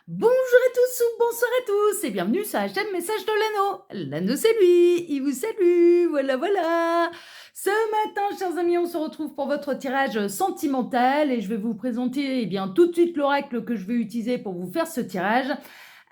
Bonjour à tous ou bonsoir à tous et bienvenue sur la chaîne Message de l'Anneau. L'Anneau c'est lui, il vous salue, voilà. Ce matin, chers amis, on se retrouve pour votre tirage sentimental et je vais vous présenter tout de suite l'oracle que je vais utiliser pour vous faire ce tirage.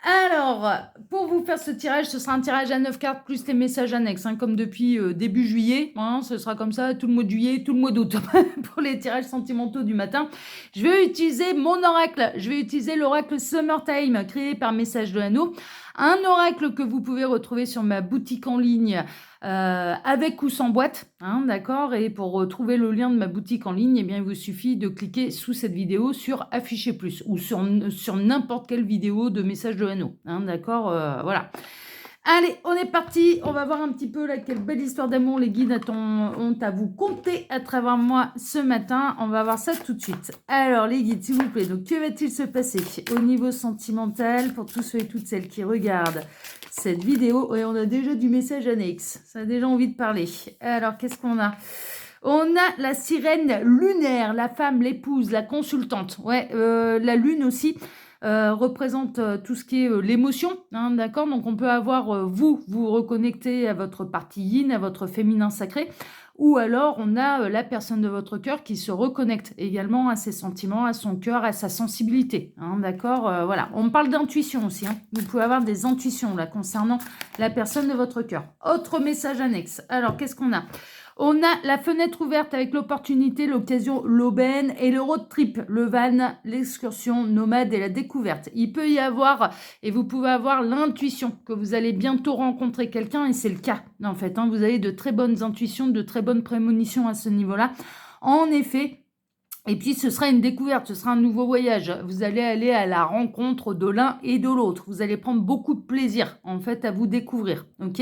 Alors, pour vous faire ce tirage, ce sera un tirage à 9 cartes plus les messages annexes, comme depuis début juillet. Ce sera comme ça tout le mois de juillet, tout le mois d'août pour les tirages sentimentaux du matin. Je vais utiliser mon oracle. Je vais utiliser l'oracle Summertime créé par Message de l'Anneau. Un oracle que vous pouvez retrouver sur ma boutique en ligne avec ou sans boîte, d'accord. Et pour retrouver le lien de ma boutique en ligne, il vous suffit de cliquer sous cette vidéo sur Afficher plus ou sur n'importe quelle vidéo de Message de l'Anneau, d'accord. Voilà. Allez, on est parti. On va voir un petit peu là quelle belle histoire d'amour les guides ont à vous conter à travers moi ce matin. On va voir ça tout de suite. Alors les guides, s'il vous plaît, donc que va-t-il se passer au niveau sentimental pour tous ceux et toutes celles qui regardent cette vidéo? Et on a déjà du message annexe. Ça a déjà envie de parler. Alors qu'est-ce qu'on a? On a la sirène lunaire, la femme, l'épouse, la consultante. Ouais, la lune aussi. Représente tout ce qui est l'émotion, d'accord. Donc on peut avoir vous reconnecter à votre partie yin, à votre féminin sacré, ou alors on a la personne de votre cœur qui se reconnecte également à ses sentiments, à son cœur, à sa sensibilité, d'accord. Voilà, on parle d'intuition aussi, vous pouvez avoir des intuitions là concernant la personne de votre cœur. Autre message annexe. Alors qu'est-ce qu'on a? On a la fenêtre ouverte avec l'opportunité, l'occasion, l'aubaine et le road trip, le van, l'excursion nomade et la découverte. Il peut y avoir, et vous pouvez avoir l'intuition que vous allez bientôt rencontrer quelqu'un, et c'est le cas en fait. Vous avez de très bonnes intuitions, de très bonnes prémonitions à ce niveau-là. En effet, et puis ce sera une découverte, ce sera un nouveau voyage. Vous allez aller à la rencontre de l'un et de l'autre. Vous allez prendre beaucoup de plaisir en fait à vous découvrir, ok.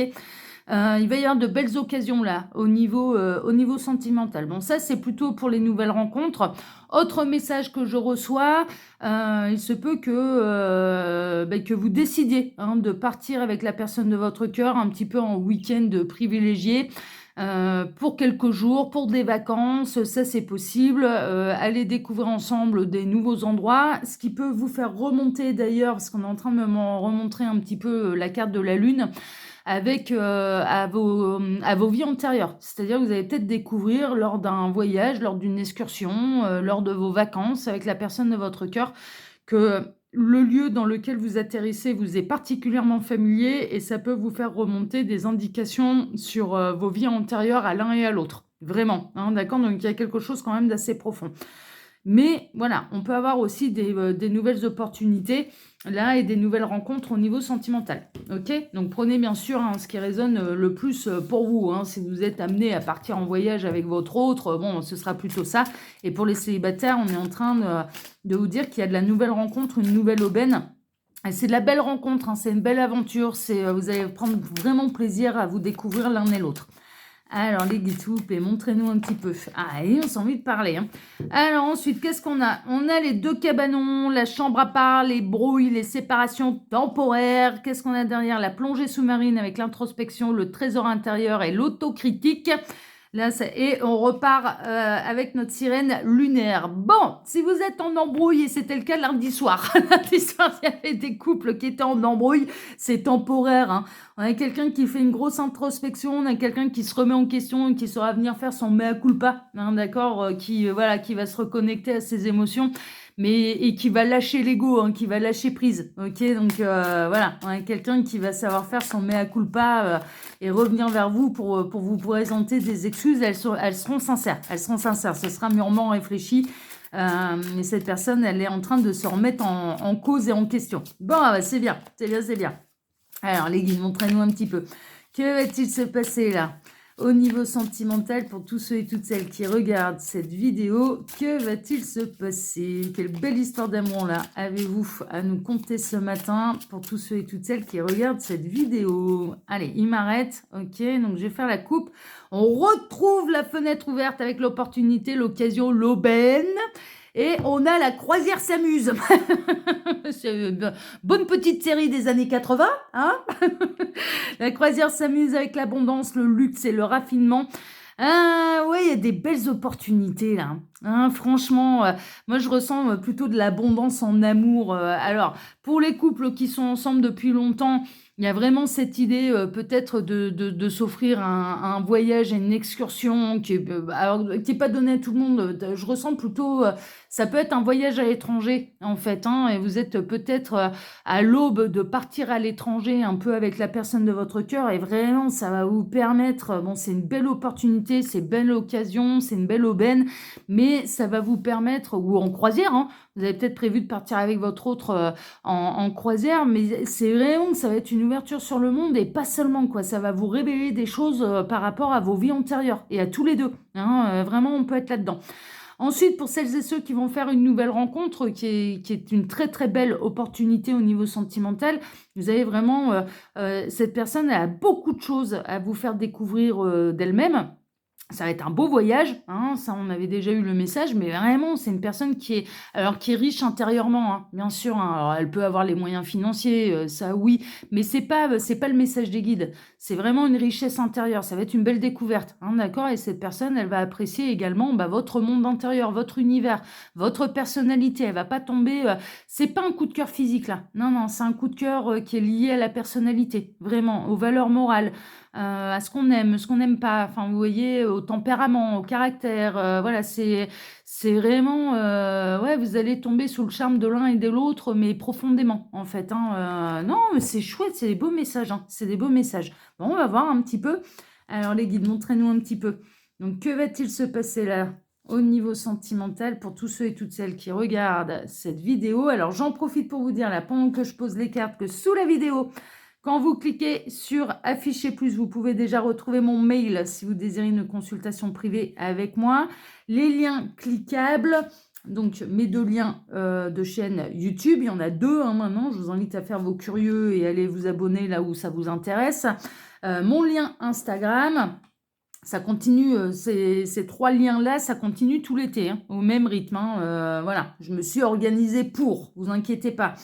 Il va y avoir de belles occasions là au niveau sentimental. Bon, ça c'est plutôt pour les nouvelles rencontres. Autre message que je reçois, il se peut que vous décidiez de partir avec la personne de votre cœur un petit peu en week-end privilégié. Pour quelques jours, pour des vacances, ça c'est possible. Aller découvrir ensemble des nouveaux endroits, ce qui peut vous faire remonter d'ailleurs, parce qu'on est en train de me remontrer un petit peu la carte de la lune, avec à vos vies antérieures. C'est-à-dire que vous allez peut-être découvrir lors d'un voyage, lors d'une excursion, lors de vos vacances avec la personne de votre cœur, que le lieu dans lequel vous atterrissez vous est particulièrement familier et ça peut vous faire remonter des indications sur vos vies antérieures à l'un et à l'autre. Vraiment, d'accord. Donc il y a quelque chose quand même d'assez profond. Mais voilà, on peut avoir aussi des nouvelles opportunités là et des nouvelles rencontres au niveau sentimental. Ok, donc prenez bien sûr ce qui résonne le plus pour vous. Si vous êtes amené à partir en voyage avec votre autre, bon, ce sera plutôt ça. Et pour les célibataires, on est en train de vous dire qu'il y a de la nouvelle rencontre, une nouvelle aubaine. Et c'est de la belle rencontre, c'est une belle aventure. Vous allez prendre vraiment plaisir à vous découvrir l'un et l'autre. Alors, les guides, s'il vous plaît, montrez-nous un petit peu. Allez, on a envie de parler. Alors, ensuite, qu'est-ce qu'on a? On a les deux cabanons, la chambre à part, les brouilles, les séparations temporaires. Qu'est-ce qu'on a derrière? La plongée sous-marine avec l'introspection, le trésor intérieur et l'autocritique. Là, et on repart avec notre sirène lunaire. Bon, si vous êtes en embrouille, et c'était le cas lundi soir. Lundi soir, il y avait des couples qui étaient en embrouille. C'est temporaire. On a quelqu'un qui fait une grosse introspection. On a quelqu'un qui se remet en question, qui saura venir faire son mea culpa. D'accord, qui va se reconnecter à ses émotions. Et qui va lâcher l'ego, qui va lâcher prise. Ok, donc voilà, on a quelqu'un qui va savoir faire son mea culpa et revenir vers vous pour vous présenter des excuses. Elles seront sincères. Elles seront sincères. Ce sera mûrement réfléchi. Mais cette personne, elle est en train de se remettre en cause et en question. Bon, c'est bien, c'est bien, c'est bien. Alors, les guides, montrez-nous un petit peu. Que va-t-il se passer là? Au niveau sentimental, pour tous ceux et toutes celles qui regardent cette vidéo, que va-t-il se passer? Quelle belle histoire d'amour là avez-vous à nous conter ce matin pour tous ceux et toutes celles qui regardent cette vidéo? Allez, il m'arrête. Ok, donc je vais faire la coupe. On retrouve la fenêtre ouverte avec l'opportunité, l'occasion, l'aubaine. Et on a la croisière s'amuse. C'est une bonne petite série des années 80. La croisière s'amuse avec l'abondance, le luxe et le raffinement. Ah ouais, il y a des belles opportunités là, hein. Franchement, moi je ressens, plutôt de l'abondance en amour, alors pour les couples qui sont ensemble depuis longtemps, il y a vraiment cette idée, peut-être de s'offrir un voyage et une excursion qui est, alors qui est pas donné à tout le monde, je ressens plutôt, ça peut être un voyage à l'étranger en fait, hein, et vous êtes peut-être, à l'aube de partir à l'étranger un peu avec la personne de votre cœur et vraiment ça va vous permettre, bon c'est une belle opportunité, c'est une belle occasion, c'est une belle aubaine, mais ça va vous permettre ou en croisière, hein, vous avez peut-être prévu de partir avec votre autre, en croisière, mais c'est vraiment que ça va être une ouverture sur le monde et pas seulement quoi, ça va vous révéler des choses, par rapport à vos vies antérieures et à tous les 2, hein, vraiment on peut être là-dedans. Ensuite, pour celles et ceux qui vont faire une nouvelle rencontre, qui est une très très belle opportunité au niveau sentimental, vous avez vraiment, cette personne elle a beaucoup de choses à vous faire découvrir d'elle-même. Ça va être un beau voyage, hein, ça on avait déjà eu le message, mais vraiment c'est une personne qui est riche intérieurement, hein, bien sûr, hein. Alors elle peut avoir les moyens financiers, ça oui, mais c'est pas le message des guides. C'est vraiment une richesse intérieure, ça va être une belle découverte, hein, d'accord? Et cette personne, elle va apprécier également, bah, votre monde intérieur, votre univers, votre personnalité. Elle va pas tomber, c'est pas un coup de cœur physique là. Non, non, c'est un coup de cœur, qui est lié à la personnalité, vraiment, aux valeurs morales, à ce qu'on n'aime pas, enfin, vous voyez, au tempérament, au caractère, voilà, c'est vraiment, ouais, vous allez tomber sous le charme de l'un et de l'autre, mais profondément, en fait, hein, non, mais c'est chouette, c'est des beaux messages, hein, c'est des beaux messages. Bon, on va voir un petit peu. Alors les guides, montrez-nous un petit peu. Donc, que va-t-il se passer là, au niveau sentimental, pour tous ceux et toutes celles qui regardent cette vidéo? Alors, j'en profite pour vous dire, là, pendant que je pose les cartes, que sous la vidéo, quand vous cliquez sur afficher plus, vous pouvez déjà retrouver mon mail si vous désirez une consultation privée avec moi. Les liens cliquables, donc mes 2 liens de chaîne YouTube, il y en a 2 hein, maintenant, je vous invite à faire vos curieux et aller vous abonner là où ça vous intéresse. Mon lien Instagram, ça continue, ces 3 liens-là, ça continue tout l'été, hein, au même rythme, hein, voilà, je me suis organisée pour, vous inquiétez pas.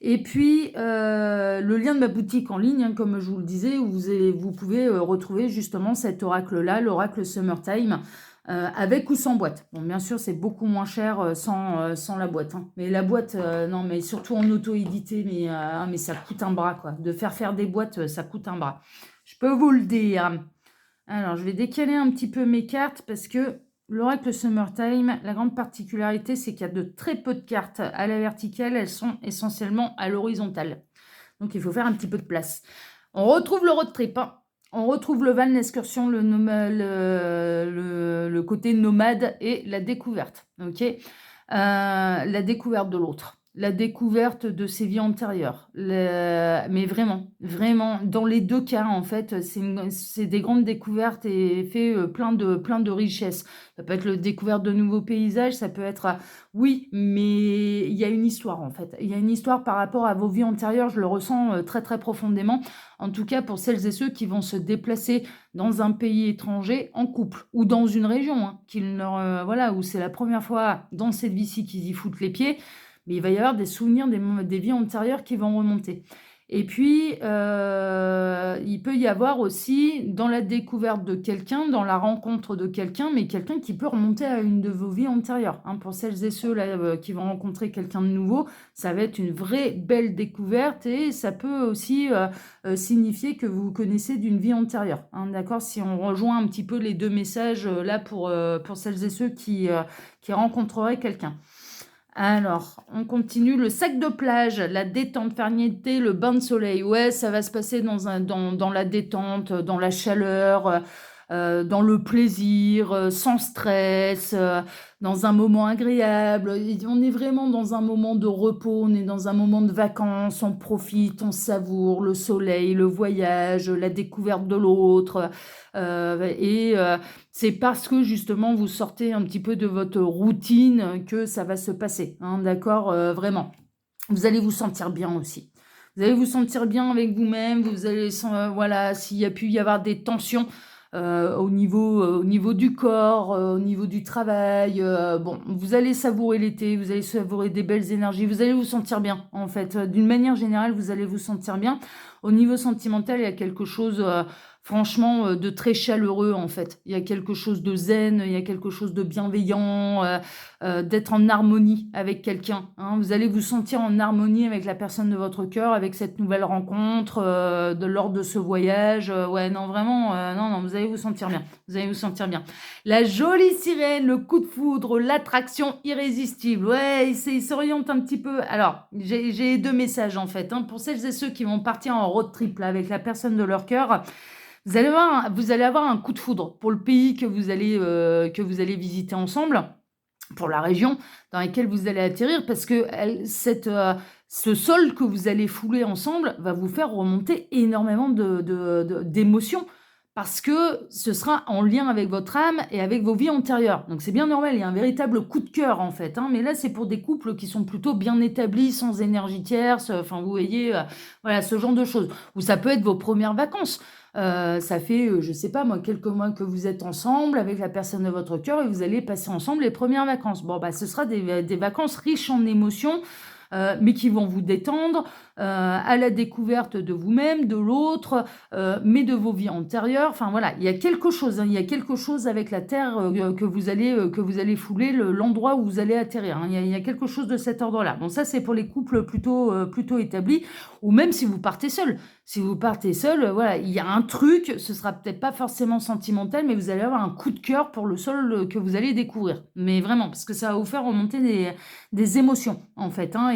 Et puis, le lien de ma boutique en ligne, hein, comme je vous le disais, où vous pouvez retrouver justement cet oracle-là, l'oracle Summertime, avec ou sans boîte. Bon, bien sûr, c'est beaucoup moins cher sans la boîte, hein. Mais la boîte, non, mais surtout en auto-édité, mais ça coûte un bras, quoi. De faire des boîtes, ça coûte un bras. Je peux vous le dire. Alors, je vais décaler un petit peu mes cartes parce que l'oracle Summertime, la grande particularité, c'est qu'il y a de très peu de cartes à la verticale. Elles sont essentiellement à l'horizontale. Donc, il faut faire un petit peu de place. On retrouve le road trip, hein. On retrouve le van, l'excursion, le côté nomade et la découverte. Ok, la découverte de l'autre. La découverte de ses vies antérieures. Mais vraiment, vraiment, dans les 2 cas, en fait, c'est des grandes découvertes et fait plein de richesses. Ça peut être la découverte de nouveaux paysages, ça peut être, oui, mais il y a une histoire, en fait. Il y a une histoire par rapport à vos vies antérieures, je le ressens très, très profondément. En tout cas, pour celles et ceux qui vont se déplacer dans un pays étranger en couple ou dans une région, hein, voilà, où c'est la première fois dans cette vie-ci qu'ils y foutent les pieds, mais il va y avoir des souvenirs des vies antérieures qui vont remonter. Et puis, il peut y avoir aussi, dans la découverte de quelqu'un, dans la rencontre de quelqu'un, mais quelqu'un qui peut remonter à une de vos vies antérieures, hein. Pour celles et ceux là, qui vont rencontrer quelqu'un de nouveau, ça va être une vraie belle découverte et ça peut aussi signifier que vous vous connaissez d'une vie antérieure, hein, d'accord? Si on rejoint un petit peu les 2 messages là pour celles et ceux qui rencontreraient quelqu'un. Alors, on continue. Le sac de plage, la détente, faire niente, le bain de soleil. Ouais, ça va se passer dans la détente, dans la chaleur, dans le plaisir, sans stress, dans un moment agréable. On est vraiment dans un moment de repos, on est dans un moment de vacances, on profite, on savoure le soleil, le voyage, la découverte de l'autre. C'est parce que justement vous sortez un petit peu de votre routine que ça va se passer, hein, d'accord, vraiment. Vous allez vous sentir bien aussi. Vous allez vous sentir bien avec vous-même, vous allez, voilà, s'il y a pu y avoir des tensions au niveau du corps, au niveau du travail, bon, vous allez savourer l'été, vous allez savourer des belles énergies, vous allez vous sentir bien, en fait. D'une manière générale, vous allez vous sentir bien. Au niveau sentimental, il y a quelque chose... franchement, de très chaleureux, en fait. Il y a quelque chose de zen, il y a quelque chose de bienveillant, d'être en harmonie avec quelqu'un, hein. Vous allez vous sentir en harmonie avec la personne de votre cœur, avec cette nouvelle rencontre, lors de ce voyage, ouais, non, vraiment, non, non, vous allez vous sentir bien, vous allez vous sentir bien. La jolie sirène, le coup de foudre, l'attraction irrésistible. Ouais, il s'oriente un petit peu. Alors, j'ai 2 messages en fait, hein. Pour celles et ceux qui vont partir en road trip là, avec la personne de leur cœur, vous allez avoir un coup de foudre pour le pays que vous allez visiter ensemble, pour la région dans laquelle vous allez atterrir, parce que ce sol que vous allez fouler ensemble va vous faire remonter énormément d'émotions, parce que ce sera en lien avec votre âme et avec vos vies antérieures. Donc c'est bien normal, il y a un véritable coup de cœur en fait, hein, mais là c'est pour des couples qui sont plutôt bien établis, sans énergie tierce, enfin vous voyez, voilà, ce genre de choses. Ou ça peut être vos premières vacances. Ça fait, je sais pas moi, quelques mois que vous êtes ensemble avec la personne de votre cœur et vous allez passer ensemble les premières vacances. Bon, bah, ce sera des vacances riches en émotions, mais qui vont vous détendre, à la découverte de vous-même, de l'autre, mais de vos vies antérieures. Enfin voilà, il y a quelque chose, hein, il y a quelque chose avec la terre, que vous allez fouler, l'endroit où vous allez atterrir, hein. Il y a quelque chose de cet ordre-là. Bon, ça c'est pour les couples plutôt établis, ou même si vous partez seul. Si vous partez seul, voilà, il y a un truc, ce sera peut-être pas forcément sentimental, mais vous allez avoir un coup de cœur pour le sol, que vous allez découvrir. Mais vraiment, parce que ça va vous faire remonter des émotions, en fait, hein,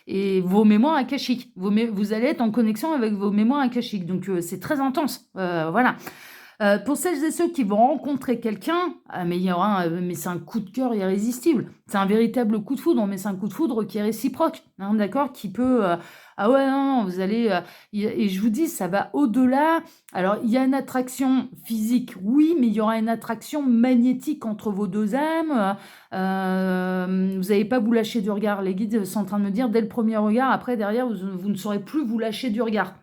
et vos mémoires akashiques. Vous allez être en connexion avec vos mémoires akashiques. Donc, c'est très intense. Voilà. Pour celles et ceux qui vont rencontrer quelqu'un, mais c'est un coup de cœur irrésistible. C'est un véritable coup de foudre, mais c'est un coup de foudre qui est réciproque, hein, d'accord, qui peut... ah ouais, non, non, vous allez... et je vous dis, ça va au-delà. Alors, il y a une attraction physique, oui, mais il y aura une attraction magnétique entre vos 2 âmes. Vous n'allez pas vous lâcher du regard. Les guides sont en train de me dire, dès le premier regard, après, derrière, vous ne saurez plus vous lâcher du regard.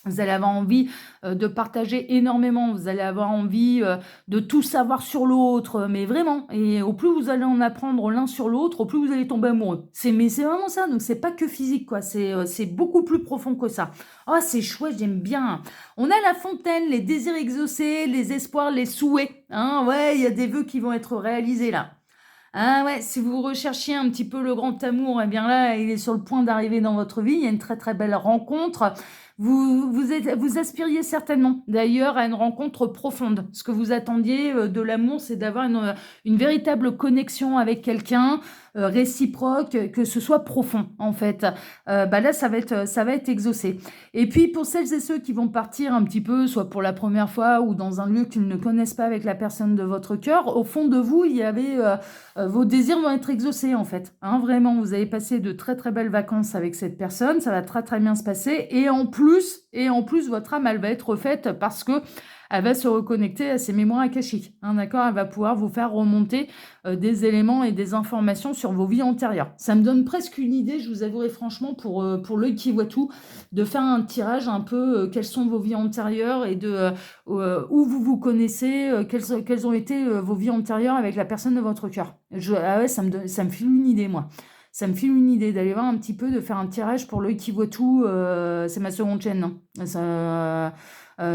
Vous allez avoir envie de partager énormément, vous allez avoir envie de tout savoir sur l'autre, mais vraiment. Et au plus vous allez en apprendre l'un sur l'autre, au plus vous allez tomber amoureux. Mais c'est vraiment ça, donc c'est pas que physique, quoi. C'est beaucoup plus profond que ça. Oh, c'est chouette, j'aime bien. On a la fontaine, les désirs exaucés, les espoirs, les souhaits. Hein, ouais, il y a des vœux qui vont être réalisés là. Ah ouais, si vous recherchiez un petit peu le grand amour, eh bien là, il est sur le point d'arriver dans votre vie. Il y a une très très belle rencontre. Vous aspiriez certainement d'ailleurs à une rencontre profonde. Ce que vous attendiez de l'amour, c'est d'avoir une véritable connexion avec quelqu'un, réciproque, que ce soit profond en fait. Bah là, ça va être exaucé. Et puis pour celles et ceux qui vont partir un petit peu, soit pour la première fois ou dans un lieu qu'ils ne connaissent pas avec la personne de votre cœur, au fond de vous, il y avait vos désirs vont être exaucés en fait. Hein, vraiment, vous allez passer de très très belles vacances avec cette personne, ça va très très bien se passer. Et en plus, votre âme, elle va être refaite parce que elle va se reconnecter à ses mémoires akashiques. Hein, d'accord, elle va pouvoir vous faire remonter des éléments et des informations sur vos vies antérieures. Ça me donne presque une idée, je vous avouerai franchement, pour l'œil qui voit tout, de faire un tirage un peu quelles sont vos vies antérieures et de où vous vous connaissez, quelles ont été vos vies antérieures avec la personne de votre cœur. Ah ouais, ça me file une idée, moi. Ça me file une idée d'aller voir un petit peu, de faire un tirage pour l'œil qui voit tout. C'est ma seconde chaîne, non.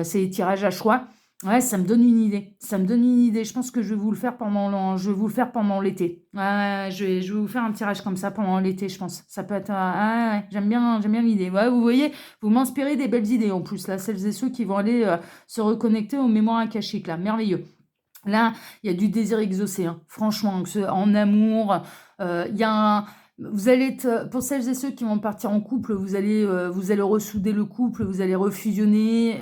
C'est les tirages à choix. Ouais, ça me donne une idée. Ça me donne une idée. Je pense que je vais vous le faire pendant l'été. Ouais, je vais vous faire un tirage comme ça pendant l'été, je pense. Ça peut être... ouais, j'aime bien l'idée. Ouais, vous voyez, vous m'inspirez des belles idées en plus, là, celles et ceux qui vont aller se reconnecter aux mémoires akashiques, là. Merveilleux. Là, il y a du désir exaucé, hein. Franchement, en amour, il y a vous allez être, pour celles et ceux qui vont partir en couple, vous allez ressouder le couple, vous allez refusionner,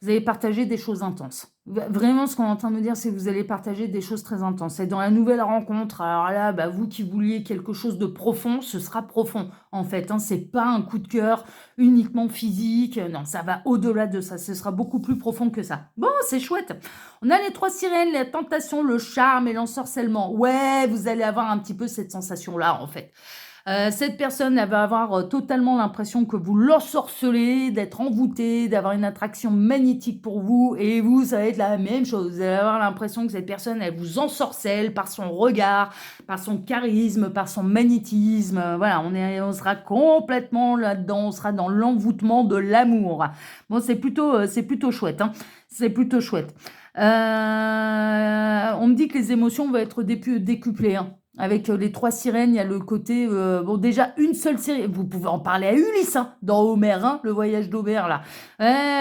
vous allez partager des choses intenses. Vraiment, ce qu'on est en train de me dire, c'est que vous allez partager des choses très intenses. Et dans la nouvelle rencontre, alors là, bah, vous qui vouliez quelque chose de profond, ce sera profond, en fait. Hein, c'est pas un coup de cœur uniquement physique. Non, ça va au-delà de ça. Ce sera beaucoup plus profond que ça. Bon, c'est chouette. On a les 3 sirènes, la tentation, le charme et l'ensorcellement. Ouais, vous allez avoir un petit peu cette sensation-là, en fait. Cette personne, elle va avoir totalement l'impression que vous l'ensorcelez, d'être envoûté, d'avoir une attraction magnétique pour vous, et vous, ça va être la même chose. Vous allez avoir l'impression que cette personne, elle vous ensorcelle par son regard, par son charisme, par son magnétisme. Voilà, on sera complètement là-dedans, on sera dans l'envoûtement de l'amour. Bon, c'est plutôt chouette, hein. C'est plutôt chouette. On me dit que les émotions vont être décuplées, hein. Avec les trois sirènes, il y a le côté... bon, déjà, une seule sirène. Vous pouvez en parler à Ulysse, hein, dans Homère, hein, le voyage d'Homère, là.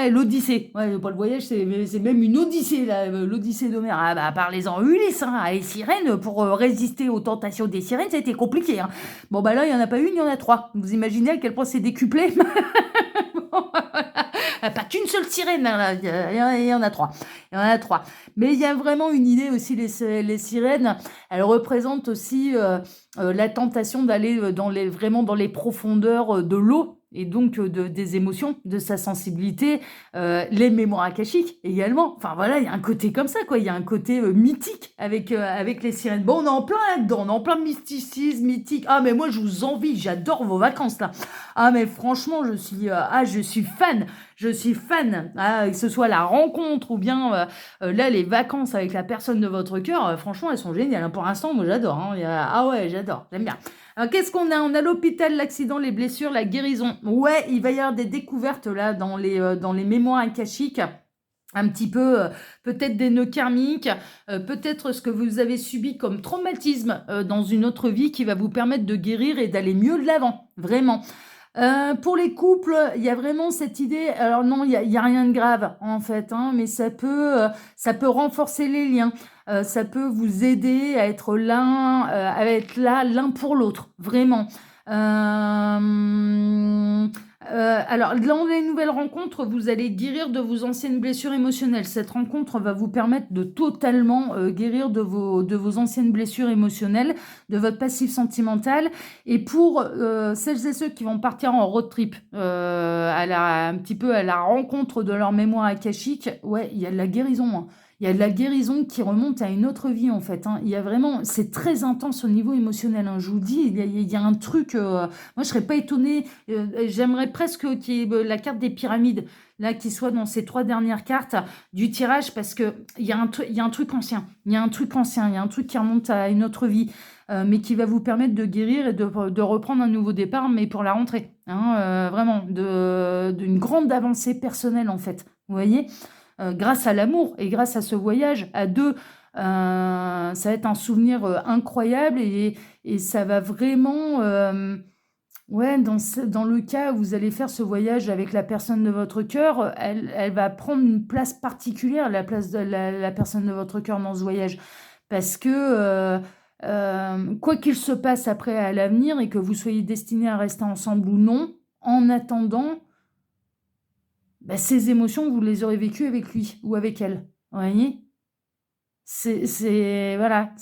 L'Odyssée. Ouais, pas le voyage, c'est même une Odyssée, là, l'Odyssée d'Homère. Ah, bah, parlez-en à Ulysse, hein. Ah, les sirènes, pour résister aux tentations des sirènes, c'était compliqué, hein. Bon, bah là, il n'y en a pas une, il y en a trois. Vous imaginez à quel point c'est décuplé? Pas qu'une seule sirène, hein, là. Il y en a trois. Il y en a trois. Mais il y a vraiment une idée aussi, les sirènes, elles représentent aussi la tentation d'aller vraiment dans les profondeurs de l'eau, et donc des émotions, de sa sensibilité, les mémoires akashiques également. Enfin voilà, il y a un côté comme ça, quoi. Il y a un côté mythique avec les sirènes. Bon, on est en plein là-dedans, on est en plein mysticisme, mythique. Ah, mais moi, je vous envie, j'adore vos vacances, là. Ah, mais franchement, je suis fan. Je suis fan, que ce soit la rencontre ou bien là, les vacances avec la personne de votre cœur, franchement, elles sont géniales, hein. Pour l'instant, moi, j'adore, hein. Ah ouais, j'adore, j'aime bien. Alors, qu'est-ce qu'on a? On a l'hôpital, l'accident, les blessures, la guérison. Ouais, il va y avoir des découvertes là dans les mémoires akashiques. Un petit peu, peut-être des nœuds karmiques, peut-être ce que vous avez subi comme traumatisme dans une autre vie qui va vous permettre de guérir et d'aller mieux de l'avant, vraiment. Pour les couples, il y a vraiment cette idée. Alors non, il y a rien de grave en fait, hein, mais ça peut renforcer les liens. Ça peut vous aider à être là l'un pour l'autre, vraiment. Alors, dans les nouvelles rencontres, vous allez guérir de vos anciennes blessures émotionnelles. Cette rencontre va vous permettre de totalement guérir de vos anciennes blessures émotionnelles, de votre passif sentimental. Et pour celles et ceux qui vont partir en road trip, un petit peu à la rencontre de leur mémoire akashique, ouais, il y a de la guérison, hein. Il y a de la guérison qui remonte à une autre vie, en fait, hein. Il y a vraiment... C'est très intense au niveau émotionnel, hein. Je vous dis, il y a un truc... moi, je serais pas étonnée. J'aimerais presque qu'il y ait la carte des pyramides, là, qui soit dans ces 3 dernières cartes du tirage, parce qu'il y a un truc ancien. Il y a un truc ancien, il y a un truc qui remonte à une autre vie, mais qui va vous permettre de guérir et de reprendre un nouveau départ, mais pour la rentrée, hein, vraiment, d'une grande avancée personnelle, en fait. Vous voyez, grâce à l'amour et grâce à ce voyage à deux, ça va être un souvenir incroyable, et ça va vraiment... ouais, dans le cas où vous allez faire ce voyage avec la personne de votre cœur, elle va prendre une place particulière, la place de la personne de votre cœur dans ce voyage. Parce que, quoi qu'il se passe après à l'avenir, et que vous soyez destinés à rester ensemble ou non, en attendant, bah, ces émotions, vous les aurez vécues avec lui ou avec elle. Vous voyez? Voilà,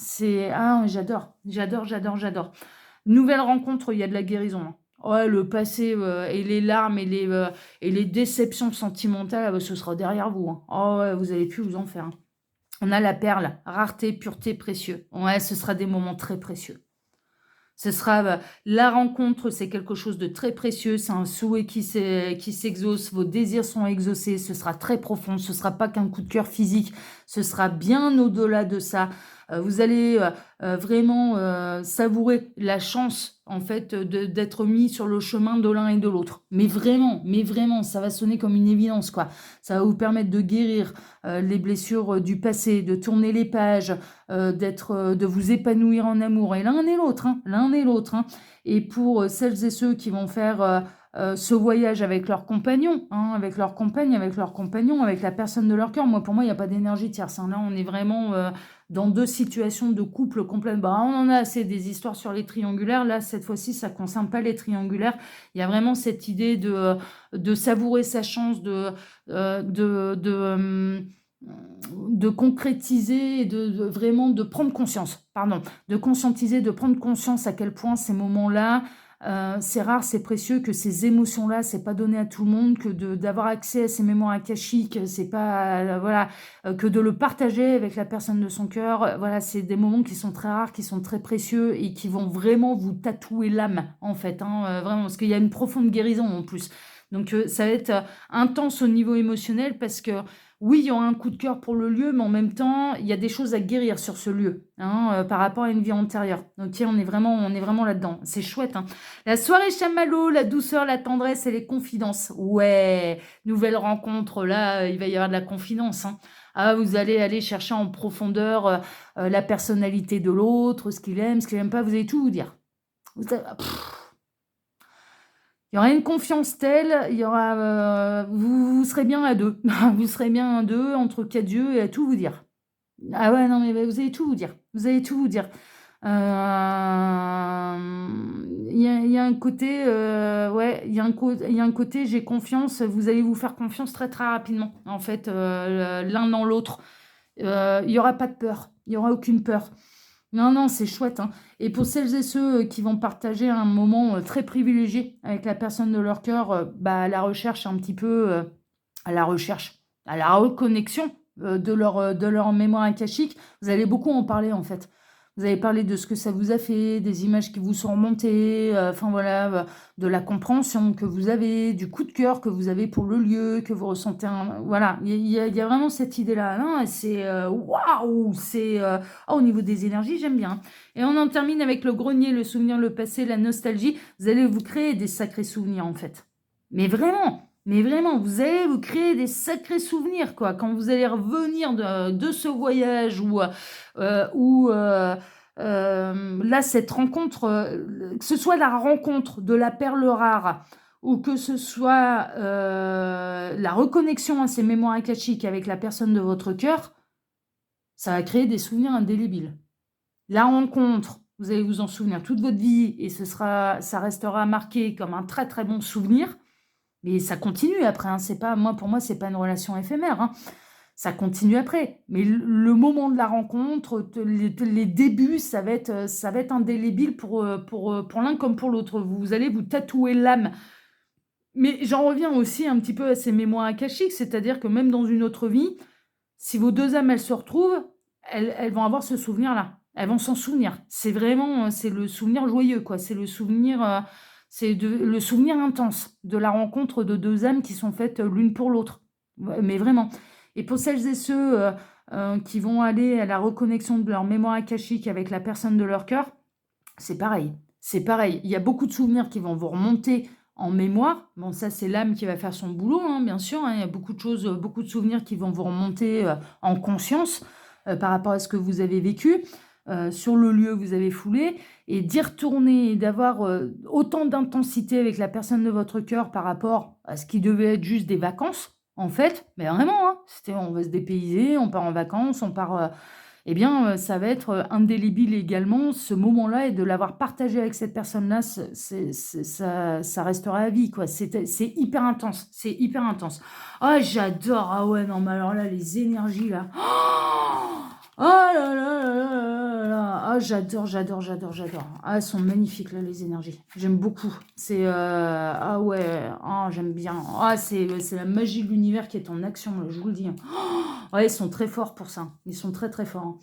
ah, j'adore, j'adore, j'adore, j'adore. Nouvelle rencontre, il y a de la guérison, hein. Ouais, le passé et les larmes et les déceptions sentimentales, ah bah, ce sera derrière vous, hein. Oh ouais, vous allez plus vous en faire, hein. On a la perle, rareté, pureté, précieux. Ouais, ce sera des moments très précieux. Ce sera la rencontre, c'est quelque chose de très précieux, c'est un souhait qui s'exauce, vos désirs sont exaucés, ce sera très profond, ce sera pas qu'un coup de cœur physique, ce sera bien au-delà de ça. Vous allez vraiment savourer la chance, en fait, d'être mis sur le chemin de l'un et de l'autre. Mais vraiment, ça va sonner comme une évidence, quoi. Ça va vous permettre de guérir les blessures du passé, de tourner les pages, de vous épanouir en amour, et l'un et l'autre, hein, l'un et l'autre, hein. Et pour celles et ceux qui vont faire ce voyage avec leur compagnon, hein, avec leur compagne, avec leur compagnon, avec la personne de leur cœur, pour moi, il n'y a pas d'énergie tierce, hein. Là, on est vraiment dans 2 situations de couple complètes. Bah, on en a assez des histoires sur les triangulaires. Là, cette fois-ci, ça ne concerne pas les triangulaires. Il y a vraiment cette idée de savourer sa chance, de concrétiser, et vraiment de prendre conscience, de conscientiser, de prendre conscience à quel point ces moments-là C'est rare, c'est précieux que ces émotions-là, c'est pas donné à tout le monde, que d'avoir accès à ces mémoires akashiques, c'est pas, voilà, que de le partager avec la personne de son cœur, voilà, c'est des moments qui sont très rares, qui sont très précieux et qui vont vraiment vous tatouer l'âme, en fait, hein, vraiment, parce qu'il y a une profonde guérison en plus. Donc ça va être intense au niveau émotionnel parce que oui, il y aura un coup de cœur pour le lieu, mais en même temps, il y a des choses à guérir sur ce lieu, hein, par rapport à une vie antérieure. Ok, on est vraiment là-dedans. C'est chouette, hein. La soirée chamallow, la douceur, la tendresse et les confidences. Ouais, nouvelle rencontre, là, il va y avoir de la confidence, hein. Ah, vous allez aller chercher en profondeur la personnalité de l'autre, ce qu'il aime, ce qu'il n'aime pas, vous allez tout vous dire. Il y aura une confiance telle, il y aura, vous serez bien à deux. Vous serez bien à deux, entre quatre yeux, et à tout vous dire. Ah ouais, non, mais vous allez tout vous dire. Vous allez tout vous dire. Il y a un côté, ouais, il y a un côté, j'ai confiance, vous allez vous faire confiance très très rapidement, en fait, l'un dans l'autre. Il n'y aura pas de peur, il n'y aura aucune peur. Non, non, c'est chouette, hein. Et pour celles et ceux qui vont partager un moment très privilégié avec la personne de leur cœur, bah, à la recherche un petit peu, à la recherche, à la reconnexion de leur mémoire akashique, vous allez beaucoup en parler en fait. Vous allez parler de ce que ça vous a fait, des images qui vous sont remontées, enfin voilà, de la compréhension que vous avez, du coup de cœur que vous avez pour le lieu, que vous ressentez. Voilà, il y a vraiment cette idée-là. Non, et c'est waouh, c'est au niveau des énergies, j'aime bien. Et on en termine avec le grenier, le souvenir, le passé, la nostalgie. Vous allez vous créer des sacrés souvenirs en fait. Mais vraiment, vous allez vous créer des sacrés souvenirs, quoi. Quand vous allez revenir de ce voyage ou là, cette rencontre, que ce soit la rencontre de la perle rare ou que ce soit la reconnexion à ces mémoires akashiques avec la personne de votre cœur, ça va créer des souvenirs indélébiles. La rencontre, vous allez vous en souvenir toute votre vie et ça restera marqué comme un très très bon souvenir. Mais ça continue après, hein. C'est pas, pour moi, c'est pas une relation éphémère, hein. Ça continue après. Mais le moment de la rencontre, les débuts, ça va être indélébile pour l'un comme pour l'autre. Vous allez vous tatouer l'âme. Mais j'en reviens aussi un petit peu à ces mémoires akashiques, c'est-à-dire que même dans une autre vie, si vos deux âmes, elles se retrouvent, elles vont avoir ce souvenir-là. Elles vont s'en souvenir. C'est vraiment, c'est le souvenir joyeux, quoi. C'est le souvenir... le souvenir intense de la rencontre de deux âmes qui sont faites l'une pour l'autre. Ouais, mais vraiment. Et pour celles et ceux qui vont aller à la reconnexion de leur mémoire akashique avec la personne de leur cœur, c'est pareil. C'est pareil. Il y a beaucoup de souvenirs qui vont vous remonter en mémoire. Bon, ça, c'est l'âme qui va faire son boulot, hein, bien sûr, hein. Il y a beaucoup de choses, beaucoup de souvenirs qui vont vous remonter en conscience par rapport à ce que vous avez vécu. Sur le lieu que vous avez foulé, et d'y retourner et d'avoir autant d'intensité avec la personne de votre cœur par rapport à ce qui devait être juste des vacances, en fait, mais vraiment, hein, on va se dépayser, on part en vacances, on part... eh bien, ça va être indélébile également, ce moment-là, et de l'avoir partagé avec cette personne-là, ça restera à vie, quoi. C'est hyper intense, c'est hyper intense. Ah, j'adore, ah ouais, non, mais alors là, les énergies, là... Oh là là là là là là. Ah, j'adore. Ah, elles sont magnifiques, là, les énergies. J'aime beaucoup. C'est... ah ouais, ah, j'aime bien. Ah, c'est la magie de l'univers qui est en action, là, je vous le dis. Ouais, ils sont très forts pour ça. Ils sont très, très forts, hein.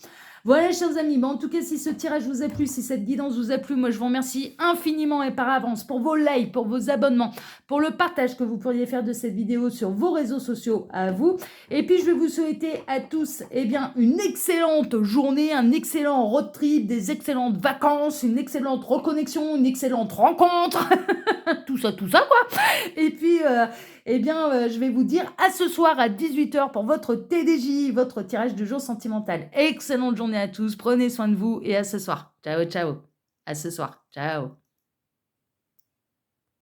Voilà, chers amis. Bon, en tout cas, si ce tirage vous a plu, si cette guidance vous a plu, moi, je vous remercie infiniment et par avance pour vos likes, pour vos abonnements, pour le partage que vous pourriez faire de cette vidéo sur vos réseaux sociaux à vous. Et puis, je vais vous souhaiter à tous, eh bien, une excellente journée, un excellent road trip, des excellentes vacances, une excellente reconnexion, une excellente rencontre. tout ça, quoi. Et puis... eh bien, je vais vous dire à ce soir à 18h pour votre TDJ, votre tirage de jour sentimental. Excellente journée à tous, prenez soin de vous et à ce soir. Ciao, ciao. À ce soir. Ciao.